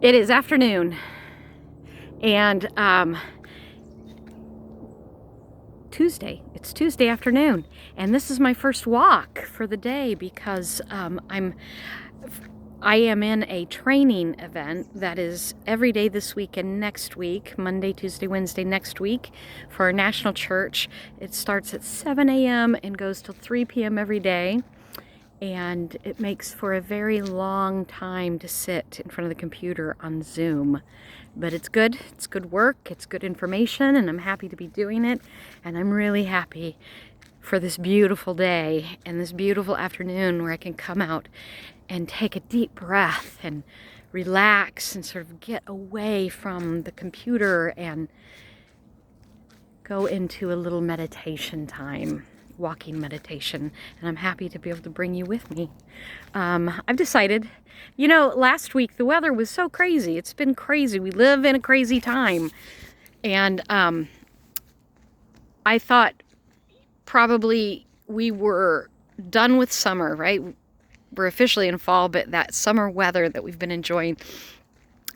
It is afternoon and Tuesday. It's Tuesday afternoon, and this is my first walk for the day because I am in a training event that is every day this week and next week, Monday, Tuesday, Wednesday next week, for our national church. It starts at 7 a.m. and goes till 3 p.m. every day. And it makes for a very long time to sit in front of the computer on Zoom. But it's good work, it's good information, and I'm happy to be doing it. And I'm really happy for this beautiful day and this beautiful afternoon where I can come out and take a deep breath and relax and sort of get away from the computer and go into a little meditation time. Walking meditation, and I'm happy to be able to bring you with me. I've decided, last week the weather was so crazy. It's been crazy. We live in a crazy time. And I thought probably we were done with summer, right? We're officially in fall, but that summer weather that we've been enjoying,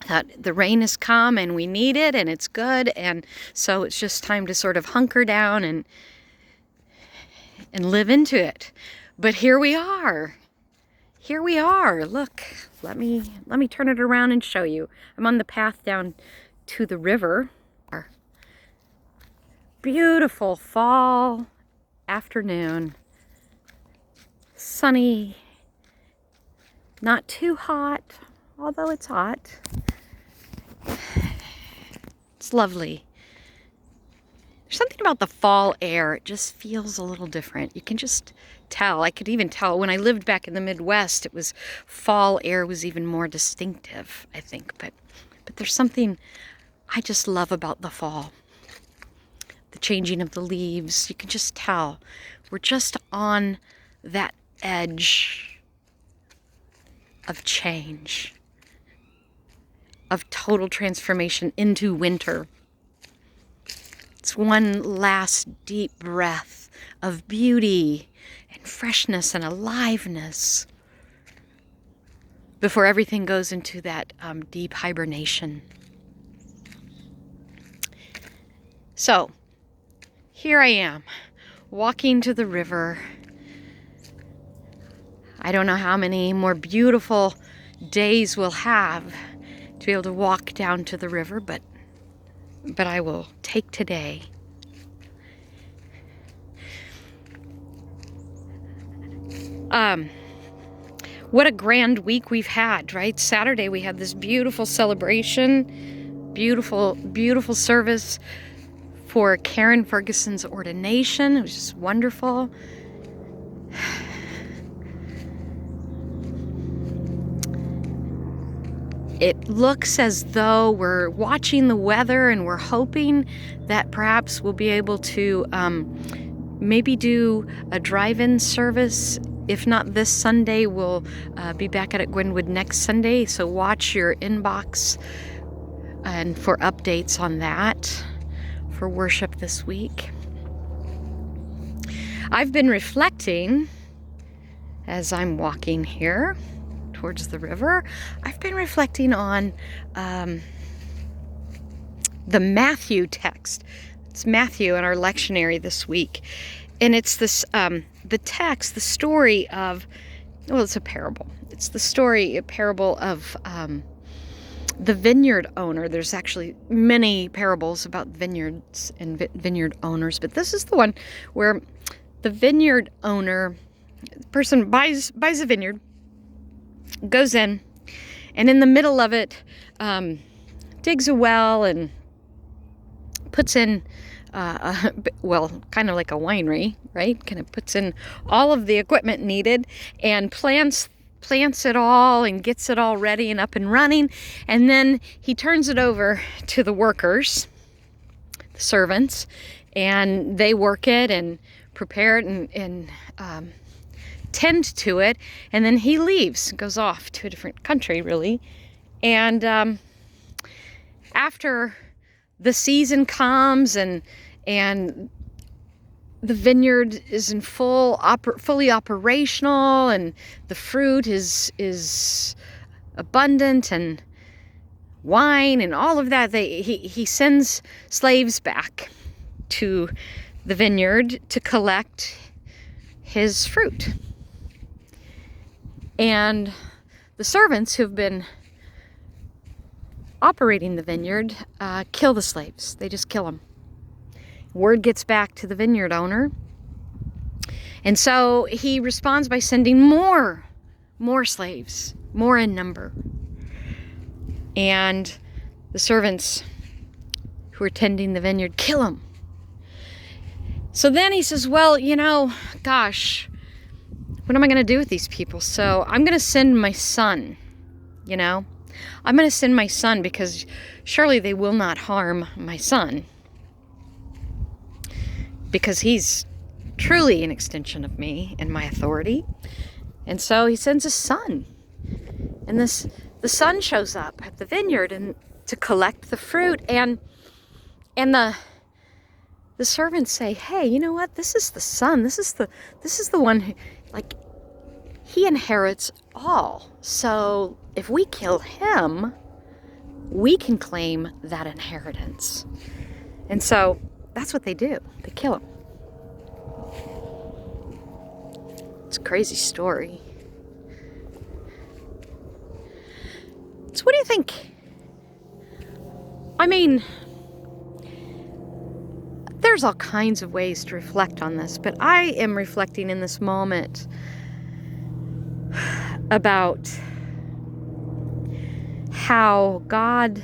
that the rain has come and we need it and it's good. And so it's just time to sort of hunker down and live into it. But here we are. Here we are. Look, let me turn it around and show you. I'm on the path down to the river. Beautiful fall afternoon. Sunny. Not too hot, although it's hot. It's lovely. There's something about the fall air. It just feels a little different. You can just tell. I could even tell when I lived back in the Midwest, it was fall air was even more distinctive, I think. But there's something I just love about the fall. The changing of the leaves. You can just tell. We're just on that edge of change, of total transformation into winter. It's one last deep breath of beauty and freshness and aliveness before everything goes into that deep hibernation. So here I am, walking to the river. I don't know how many more beautiful days we'll have to be able to walk down to the river, but I will take today. What a grand week we've had, right? Saturday we had this beautiful celebration, beautiful service for Karen Ferguson's ordination. It was just wonderful. It looks as though we're watching the weather and we're hoping that perhaps we'll be able to maybe do a drive-in service. If not this Sunday, we'll be back at Gwenwood next Sunday. So watch your inbox and for updates on that for worship this week. I've been reflecting as I'm walking here towards the river. I've been reflecting on the Matthew text. It's Matthew in our lectionary this week. And it's this, the text, the story of, well, it's a parable. It's a parable of the vineyard owner. There's actually many parables about vineyards and vineyard owners, but this is the one where the vineyard owner, the person buys a vineyard, goes in, and in the middle of it digs a well and puts in kind of like a winery, right? Kind of puts in all of the equipment needed and plants it all and gets it all ready and up and running, and then he turns it over to the workers, the servants, and they work it and prepare it and tend to it, and then he leaves, goes off to a different country, really. And after the season comes and the vineyard is in fully operational, and the fruit is abundant, and wine and all of that. He sends slaves back to the vineyard to collect his fruit. And the servants who've been operating the vineyard kill the slaves. They just kill them. Word gets back to the vineyard owner. And so he responds by sending more slaves, more in number. And the servants who are tending the vineyard kill him. So then he says, well, gosh, what am I going to do with these people? So I'm going to send my son, I'm going to send my son, because surely they will not harm my son, because he's truly an extension of me and my authority. And so he sends his son. And the son shows up at the vineyard and to collect the fruit. And the servants say, hey, you know what? This is the son. This is the one who, he inherits all. So if we kill him, we can claim that inheritance. And so that's what they do. They kill him. It's a crazy story. So what do you think? I mean, there's all kinds of ways to reflect on this, but I am reflecting in this moment about how God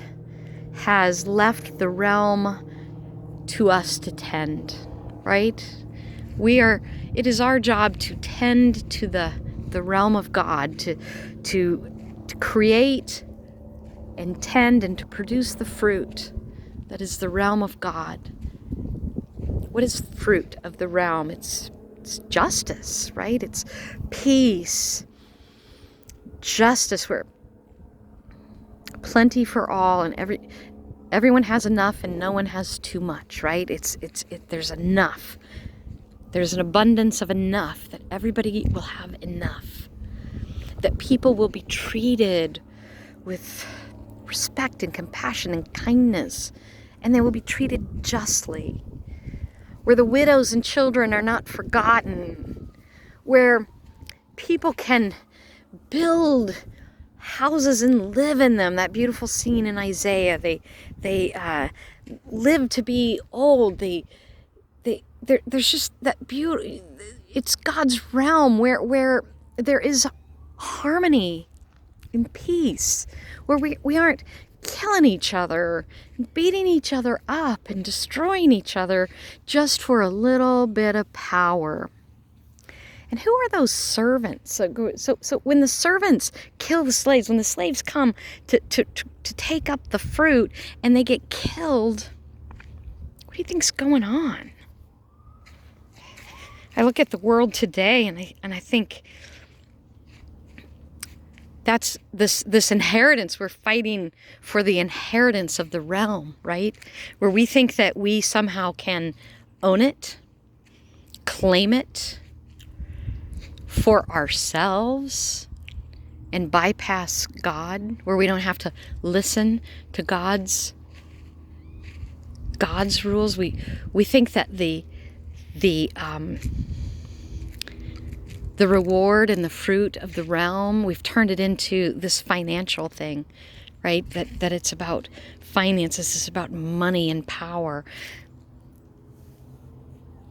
has left the realm to us to tend, right? It is our job to tend to the realm of God, to create and tend and to produce the fruit that is the realm of God. What is the fruit of the realm? It's justice, right? It's peace, justice, where plenty for all, and everyone has enough and no one has too much, right? There's enough. There's an abundance of enough, that everybody will have enough. That people will be treated with respect and compassion and kindness, and they will be treated justly. Where the widows and children are not forgotten. Where people can build houses and live in them. That beautiful scene in Isaiah. They live to be old. There's just that beauty. It's God's realm where there is harmony and peace, where we aren't killing each other, beating each other up, and destroying each other just for a little bit of power. And who are those servants? So when the servants kill the slaves, when the slaves come to take up the fruit and they get killed, what do you think's going on? I look at the world today and I think that's this inheritance. We're fighting for the inheritance of the realm, right? Where we think that we somehow can own it, claim it for ourselves, and bypass God, where we don't have to listen to God's rules. We think that the reward and the fruit of the realm, we've turned it into this financial thing, right? That it's about finances, it's about money and power.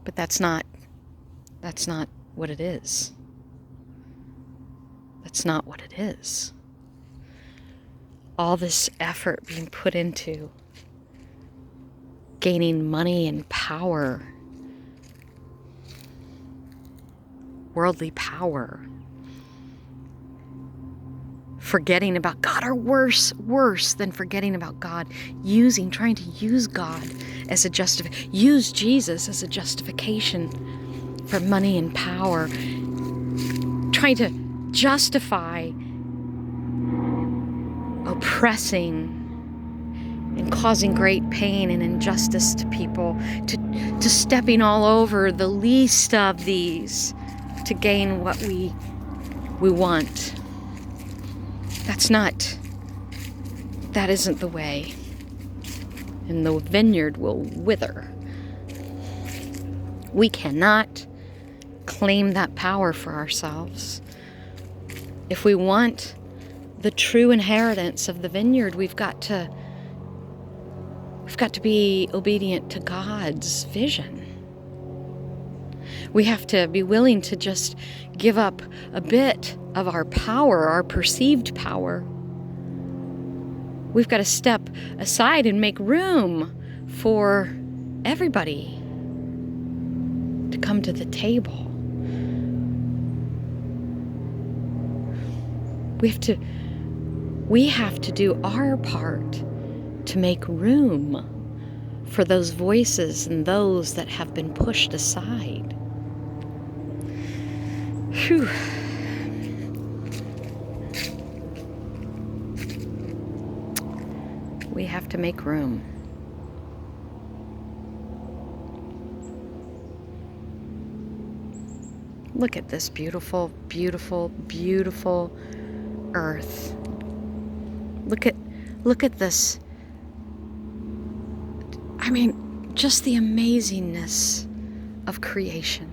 But that's not what it is. That's not what it is. All this effort being put into gaining money and power, worldly power, forgetting about God, or worse than forgetting about God, trying to use God as use Jesus as a justification for money and power, trying to justify oppressing and causing great pain and injustice to people, to stepping all over the least of these to gain what we want. That's not that isn't the way. And the vineyard will wither. We cannot claim that power for ourselves. If we want the true inheritance of the vineyard, we've got to be obedient to God's vision. We have to be willing to just give up a bit of our power, our perceived power. We've got to step aside and make room for everybody to come to the table. We have to do our part to make room for those voices and those that have been pushed aside. Whew. We have to make room. Look at this beautiful, beautiful, beautiful earth. Look at this. I mean, just the amazingness of creation.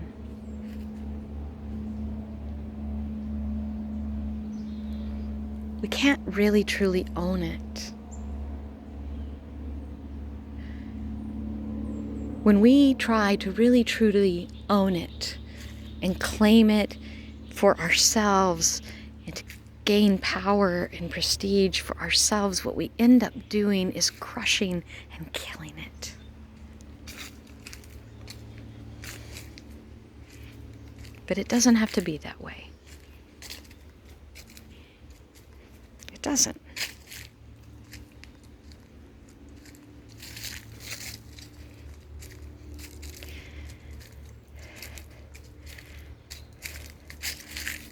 We can't really truly own it. When we try to really truly own it and claim it for ourselves and to gain power and prestige for ourselves, what we end up doing is crushing and killing it. But it doesn't have to be that way. It doesn't.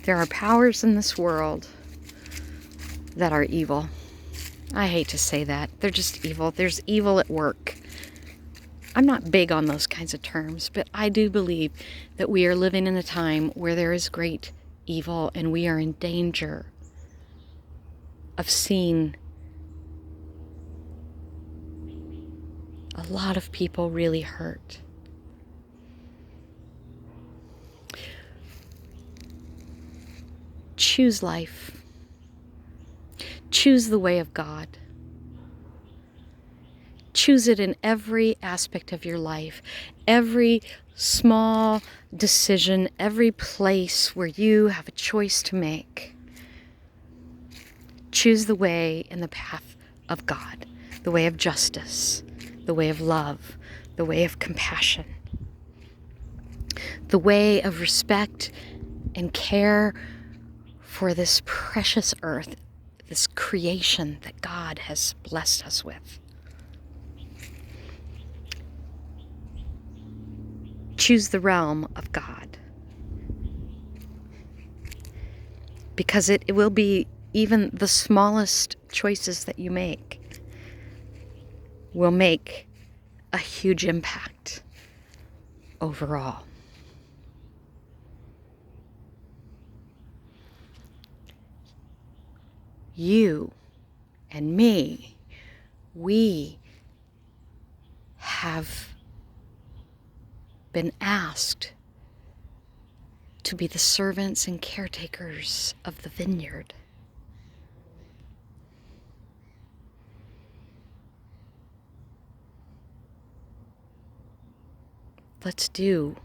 There are powers in this world that are evil. I hate to say that. They're just evil. There's evil at work. I'm not big on those kinds of terms, but I do believe that we are living in a time where there is great evil and we are in danger of seeing a lot of people really hurt. Choose life. Choose the way of God. Choose it in every aspect of your life, every small decision, every place where you have a choice to make. Choose the way and the path of God, the way of justice, the way of love, the way of compassion, the way of respect and care for this precious earth, this creation that God has blessed us with. Choose the realm of God. Because it will be even the smallest choices that you make will make a huge impact overall. You and me, we have been asked to be the servants and caretakers of the vineyard. Let's do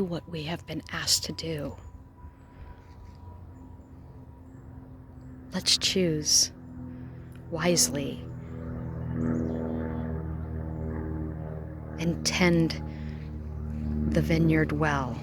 what we have been asked to do. Let's choose wisely and tend the vineyard well.